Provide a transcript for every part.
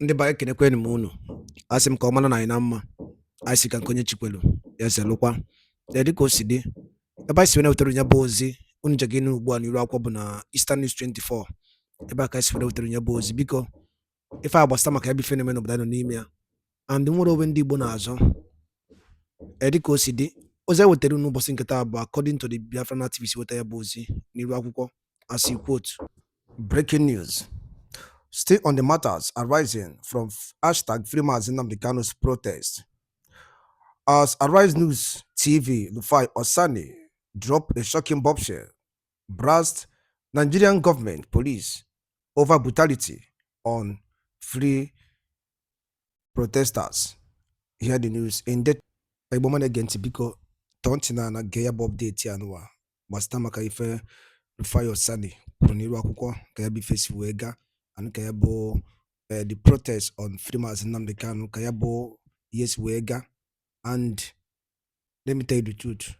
ndị ba ekenekwe m unu asị m ka ọ mara na anyị na mma anyị si ka nke onye chikwelu ya zelụkwa dịka o si dị ebe anyị si wena wetara onye bụ ozi unu je gị ugbu a n'iru akwụkwọ bụ na Eastern News 24 ebe a ka anyị si wena wetara onye bụ ozi biko ife a gbasara maka ebe ife na-eme n'obodo anyị nọ n'ime ya and nwere onwe ndị Igbo na-azọ dịka o si dị ozi anyị wetara n'ụbọchị nketa bụ according to the Biafran activist weta ya bụ ozi n'iru akwụkwọ as he quote breaking news. Still on the matters arising from #FreeMazi Kanu's protest, as Arise News TV, Rufai Oseni dropped a shocking bombshell, brushed Nigerian government police over brutality on free protesters. Hear the news in that. Iboman again biko tontina na geya update ya nwa basta maka ife Rufai Oseni kwuru akwụkwọ ka ya bi face wega and ka ya bụ the protest on FreeMazi Nnamdi Kanu ka ya bụ yes wega. And let me tell you the truth,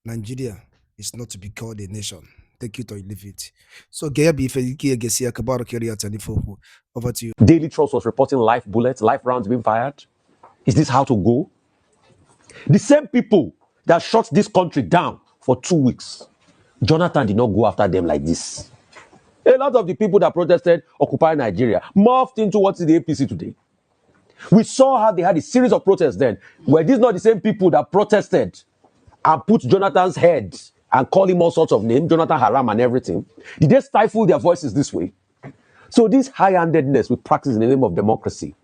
Nigeria is not to be called a nation. Take it or leave it. So over to you. Daily Trust was reporting live bullets, live rounds being fired. Is this how to go? The same people that shut this country down for 2 weeks, Jonathan did not go after them like this. A lot of the people that protested Occupy Nigeria morphed into what is the APC today. We saw how they had a series of protests then. Were these not the same people that protested and put Jonathan's head and call him all sorts of names, Jonathan Haram and everything? Did they stifle their voices this way? So this high-handedness we practice in the name of democracy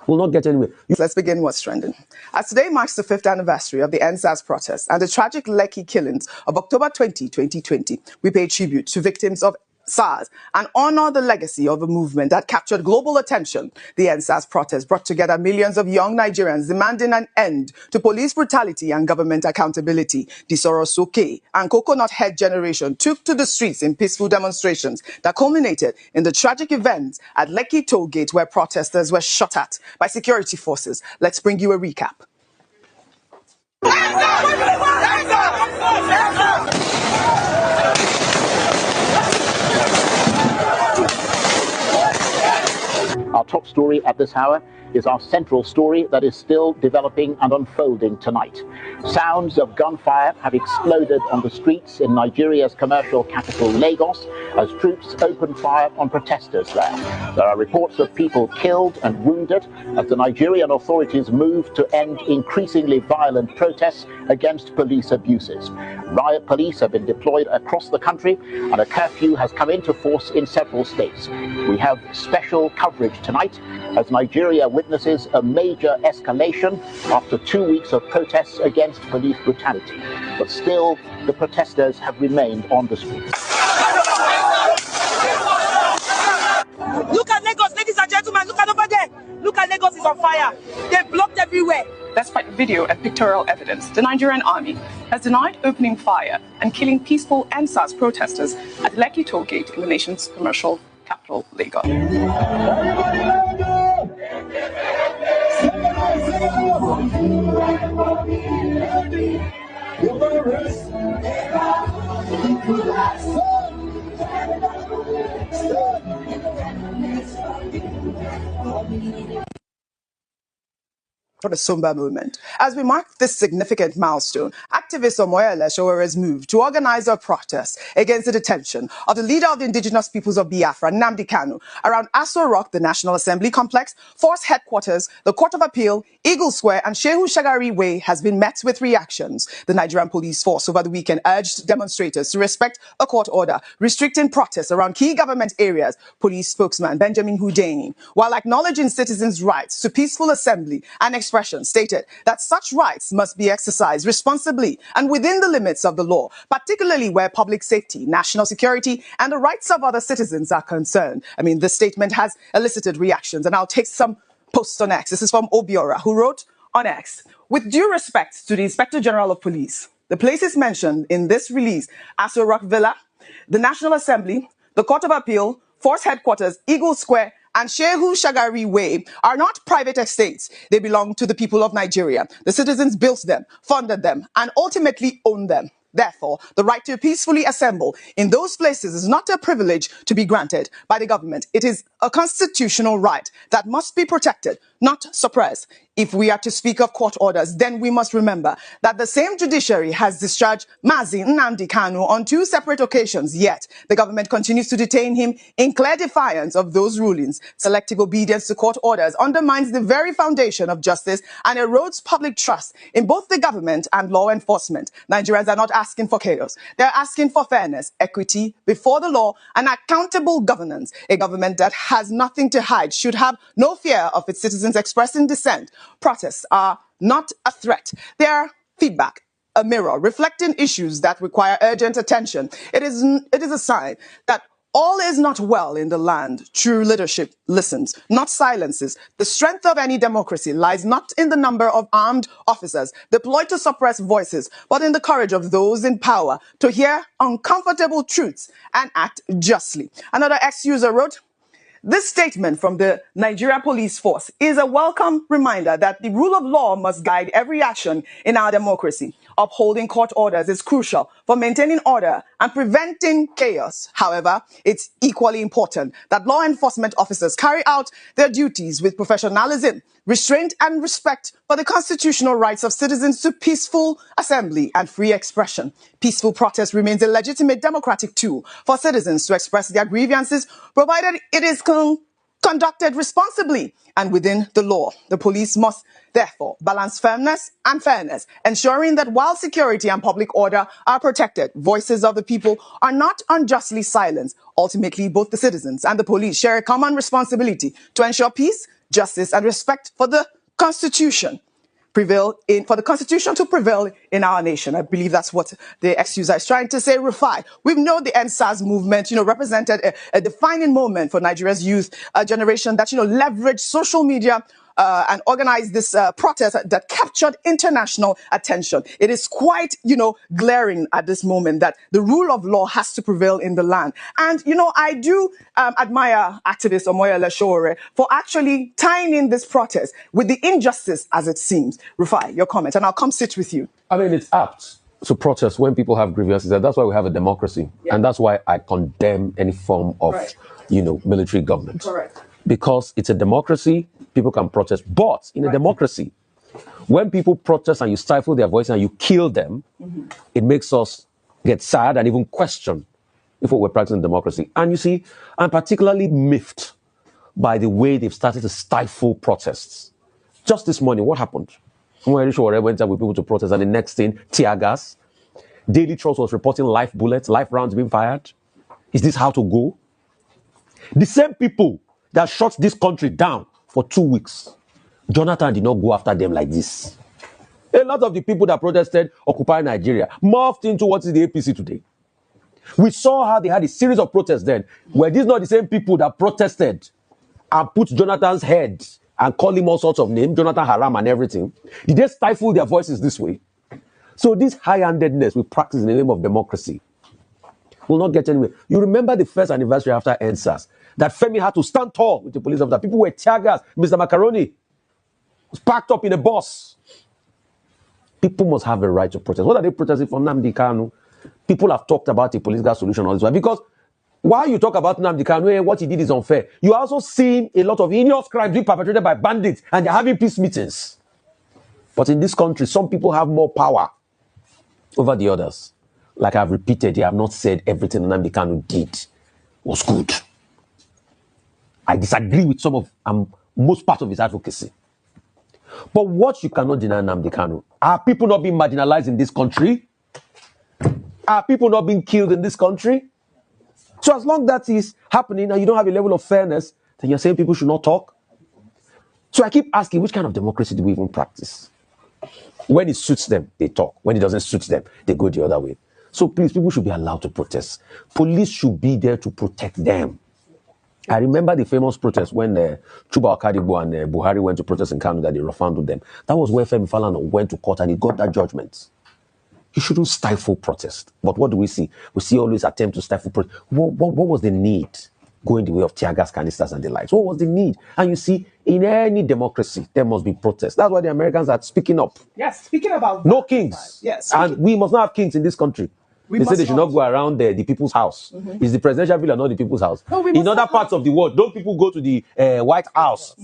will not get anywhere. Let's begin what's trending. As today marks the 5th anniversary of the NSAS protests and the tragic Lekki killings of October 20, 2020, we pay tribute to victims of SARS and honor the legacy of a movement that captured global attention. The NSAS protest brought together millions of young Nigerians demanding an end to police brutality and government accountability. The Soke and Coconut Head generation took to the streets in peaceful demonstrations that culminated in the tragic events at Lekki tollgate where protesters were shot at by security forces. Let's bring you a recap. Our top story at this hour is our central story that is still developing and unfolding tonight. Sounds of gunfire have exploded on the streets in Nigeria's commercial capital, Lagos, as troops open fire on protesters there. There are reports of people killed and wounded as the Nigerian authorities move to end increasingly violent protests against police abuses. Riot police have been deployed across the country and a curfew has come into force in several states. We have special coverage tonight as Nigeria witnesses a major escalation after 2 weeks of protests against police brutality. But still, the protesters have remained on the streets. Look at Lagos, ladies and gentlemen, look at over there. Look at Lagos is on fire. They're blocked everywhere. Despite video and pictorial evidence, the Nigerian army has denied opening fire and killing peaceful NSAS protesters at Lekki tollgate in the nation's commercial capital, Lagos. What a somber moment. As we mark this significant milestone, activist Omoyele Showere's move to organize a protest against the detention of the leader of the indigenous peoples of Biafra, Nnamdi Kanu, around Aso Rock, the National Assembly Complex, Force Headquarters, the Court of Appeal, Eagle Square, and Shehu Shagari Way has been met with reactions. The Nigerian police force over the weekend urged demonstrators to respect a court order restricting protests around key government areas. Police spokesman Benjamin Hundeyin, while acknowledging citizens' rights to peaceful assembly and expression, stated that such rights must be exercised responsibly and within the limits of the law, particularly where public safety, national security, and the rights of other citizens are concerned. I mean, this statement has elicited reactions, and I'll take some posts on X. This is from Obiora, who wrote on X, with due respect to the Inspector General of Police, the places mentioned in this release, Aso Rock Villa, the National Assembly, the Court of Appeal, Force Headquarters, Eagle Square, and Shehu Shagari Way are not private estates. They belong to the people of Nigeria. The citizens built them, funded them, and ultimately own them. Therefore, the right to peacefully assemble in those places is not a privilege to be granted by the government. It is a constitutional right that must be protected, not suppressed. If we are to speak of court orders, then we must remember that the same judiciary has discharged Mazi Nnamdi Kanu on 2 separate occasions, yet the government continues to detain him in clear defiance of those rulings. Selective obedience to court orders undermines the very foundation of justice and erodes public trust in both the government and law enforcement. Nigerians are not asking for chaos. They're asking for fairness, equity before the law, and accountable governance. A government that has nothing to hide should have no fear of its citizens expressing dissent. Protests are not a threat. They are feedback, a mirror reflecting issues that require urgent attention. It is a sign that all is not well in the land. True leadership listens, not silences. The strength of any democracy lies not in the number of armed officers deployed to suppress voices, but in the courage of those in power to hear uncomfortable truths and act justly. Another ex-user wrote, "This statement from the Nigeria Police Force is a welcome reminder that the rule of law must guide every action in our democracy. Upholding court orders is crucial for maintaining order and preventing chaos. However, it's equally important that law enforcement officers carry out their duties with professionalism, restraint, and respect for the constitutional rights of citizens to peaceful assembly and free expression. Peaceful protest remains a legitimate democratic tool for citizens to express their grievances, provided it is conducted responsibly and within the law. The police must therefore balance firmness and fairness, ensuring that while security and public order are protected, voices of the people are not unjustly silenced. Ultimately, both the citizens and the police share a common responsibility to ensure peace, justice, and respect for the Constitution for the Constitution to prevail in our nation. I believe that's what the ex-user is trying to say. Rufai, we know the NSAS movement, represented a defining moment for Nigeria's youth generation that, leveraged social media and organized this protest that captured international attention. It is quite, glaring at this moment that the rule of law has to prevail in the land. And, I do admire activist Omoyele Sowore for actually tying in this protest with the injustice as it seems. Rufai, your comment, and I'll come sit with you. I mean, it's apt to protest when people have grievances. And that's why we have a democracy. Yeah. And that's why I condemn any form of, military government. Correct. Because it's a democracy, people can protest. But in a democracy, when people protest and you stifle their voice and you kill them, it makes us get sad and even question if we're practicing democracy. And you see, I'm particularly miffed by the way they've started to stifle protests. Just this morning, what happened? When went out with people to protest, and the next thing, tear gas. Daily Trust was reporting live bullets, live rounds being fired. Is this how to go? The same people that shut this country down for 2 weeks, Jonathan did not go after them like this. A lot of the people that protested Occupy Nigeria morphed into what is the APC today. We saw how they had a series of protests then. Were these not the same people that protested and put Jonathan's head and call him all sorts of names, Jonathan Haram and everything? Did they stifle their voices this way? So this high-handedness we practice in the name of democracy will not get anywhere. You remember the first anniversary after NSAS, that Femi had to stand tall with the police officer. People were tear gas. Mr. Macaroni was packed up in a bus. People must have a right to protest. What are they protesting for? Nnamdi Kanu. People have talked about a political solution all this way. Because while you talk about Nnamdi Kanu, what he did is unfair, you are also seeing a lot of heinous crimes being perpetrated by bandits, and they're having peace meetings. But in this country, some people have more power over the others. Like I've repeated, they have not said everything Nnamdi Kanu did was good. I disagree with some of most part of his advocacy. But what you cannot deny Nnamdi Kanu, are people not being marginalized in this country? Are people not being killed in this country? So as long as that is happening and you don't have a level of fairness, then you're saying people should not talk? So I keep asking, which kind of democracy do we even practice? When it suits them, they talk. When it doesn't suit them, they go the other way. So please, people should be allowed to protest. Police should be there to protect them. I remember the famous protest when Chuba Okadibo and Buhari went to protest in Kanu that they refunded them. That was where Femi Falana went to court and he got that judgment. You shouldn't stifle protest. But what do we see? We see always attempt to stifle protest. What was the need going the way of tear gas canisters and the likes? What was the need? And you see, In any democracy, there must be protest. That's why the Americans are speaking up. Yes, speaking about No that, kings. yes, And we must not have kings in this country. We They say must they should not not. go around the people's house. It's the presidential villa, not the people's house. No, we In must other not parts of the world, don't people go to the White House?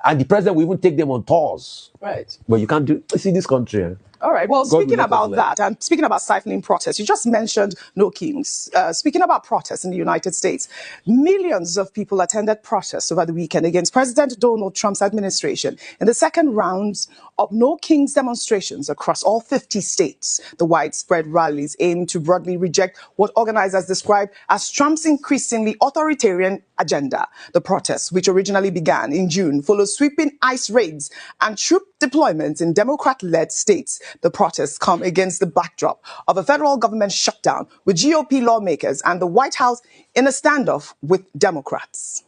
And the president will even take them on tours. Right. But you can't do. See this country. All right. Well, God will speaking let us about learn. that, and speaking about stifling protests, you just mentioned no kings. Speaking about protests in the United States, millions of people attended protests over the weekend against President Donald Trump's administration in the second rounds of no kings demonstrations across all 50 states. The widespread rallies aim to broadly reject what organizers describe as Trump's increasingly authoritarian agenda. The protests, which originally began in June, follow sweeping ICE raids and troop deployments in Democrat-led states. The protests come against the backdrop of a federal government shutdown, with GOP lawmakers and the White House in a standoff with Democrats.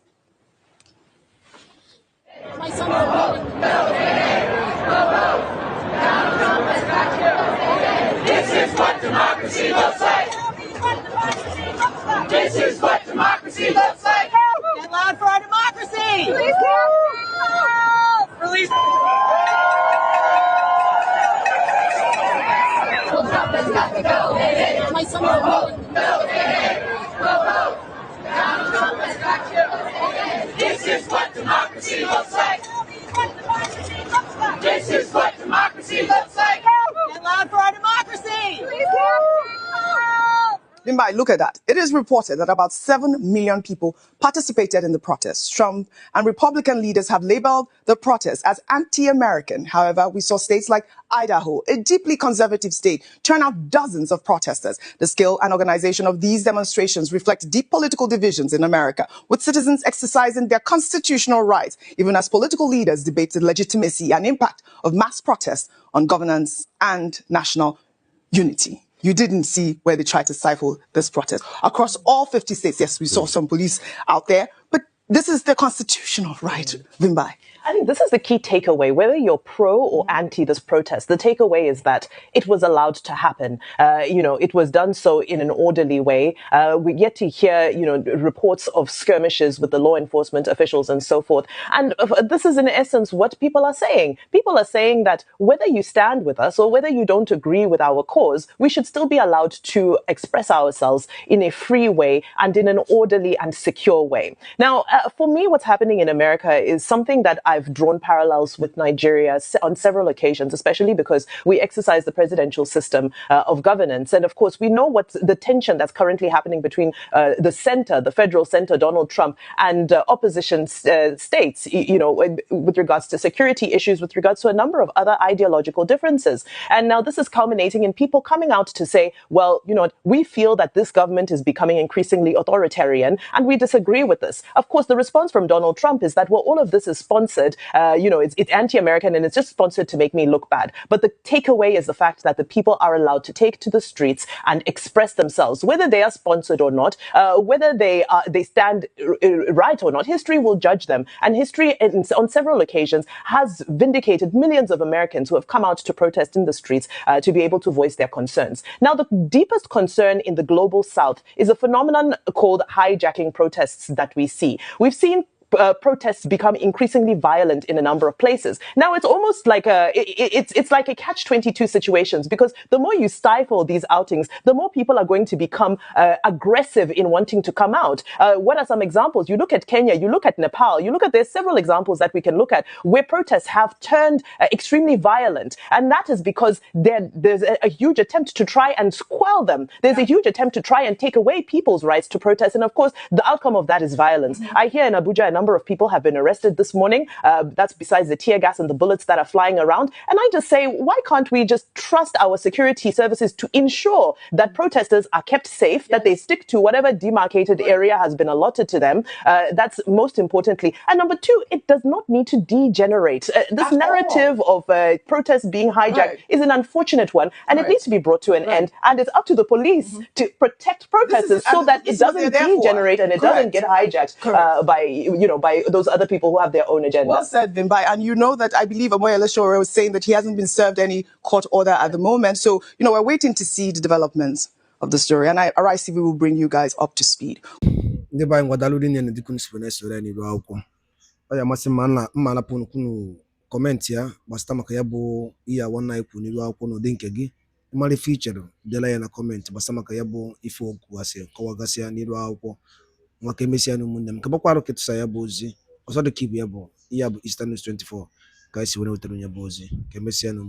This is what democracy looks like. This is what democracy looks like. Get loud for our democracy. Release help. Release. Trump has got to go. My son will vote. Donald Trump has got to go. This is what democracy looks like. This is what democracy looks like. Get loud for our democracy. Limbai, look at that. It is reported that about 7 million people participated in the protests. Trump and Republican leaders have labeled the protests as anti-American. However, we saw states like Idaho, a deeply conservative state, turn out dozens of protesters. The scale and organization of these demonstrations reflect deep political divisions in America, with citizens exercising their constitutional rights, even as political leaders debate the legitimacy and impact of mass protests on governance and national unity. You didn't see where they tried to stifle this protest. Across all 50 states, yes, we saw some police out there, but this is their constitutional right, Vimbai. I think this is the key takeaway. Whether you're pro or anti this protest, the takeaway is that it was allowed to happen. It was done so in an orderly way. We get to hear, reports of skirmishes with the law enforcement officials and so forth. And this is in essence what people are saying. People are saying that whether you stand with us or whether you don't agree with our cause, we should still be allowed to express ourselves in a free way and in an orderly and secure way. Now, for me, what's happening in America is something that I've drawn parallels with Nigeria on several occasions, especially because we exercise the presidential system of governance. And of course, we know what the tension that's currently happening between the center, the federal center, Donald Trump, and opposition states, with regards to security issues, with regards to a number of other ideological differences. And now this is culminating in people coming out to say, well, we feel that this government is becoming increasingly authoritarian and we disagree with this. Of course, the response from Donald Trump is that, well, all of this is sponsored. It's anti-American and it's just sponsored to make me look bad. But the takeaway is the fact that the people are allowed to take to the streets and express themselves, whether they are sponsored or not, whether they stand right or not. History will judge them. And history, on several occasions, has vindicated millions of Americans who have come out to protest in the streets to be able to voice their concerns. Now, the deepest concern in the global South is a phenomenon called hijacking protests that we see. We've seen protests become increasingly violent in a number of places. Now it's almost like it's like a catch-22 situations, because the more you stifle these outings, the more people are going to become aggressive in wanting to come out. What are some examples? You look at Kenya, you look at Nepal, there's several examples that we can look at where protests have turned extremely violent. And that is because there's a huge attempt to try and quell them. There's a huge attempt to try and take away people's rights to protest. And of course, the outcome of that is violence. I hear in Abuja, a number of people have been arrested this morning. That's besides the tear gas and the bullets that are flying around. And I just say, why can't we just trust our security services to ensure that protesters are kept safe, that they stick to whatever demarcated area has been allotted to them? That's most importantly. And number two, it does not need to degenerate. This narrative of protests being hijacked is an unfortunate one, and it needs to be brought to an end. And it's up to the police to protect protesters so that it doesn't degenerate and it doesn't get hijacked by those other people who have their own agenda. Well said, Vimbai. And you know that I believe Omoyele Sowore was saying that he hasn't been served any court order at the moment. So, we're waiting to see the developments of the story. And RICV will bring you guys up to speed. Ndị be anyị nwadalụ dị nye na dịkụ nsogbu na-esore n'iru akwụkwọ. ọ ya amasị mma anapụ unu kọmentị ya gbasata maka ya bụ ihe a nwanne anyị kwuru n'iru akwụkwọ n'ụdị nke gị. Ịmara ife i chere dela ya na kọmentị gbasata maka ya bụ ife okwu asị kọwagasị ya n'iru akwụkwọ maka emesịa na ụmụnne m nke bakwarụ ketụsa ya bụ ozi ọzọ dị ka ibu ya bụ ihe a bụ Eastern News 24 ka anyị si were wetara ya bụ ozi ka emesịa na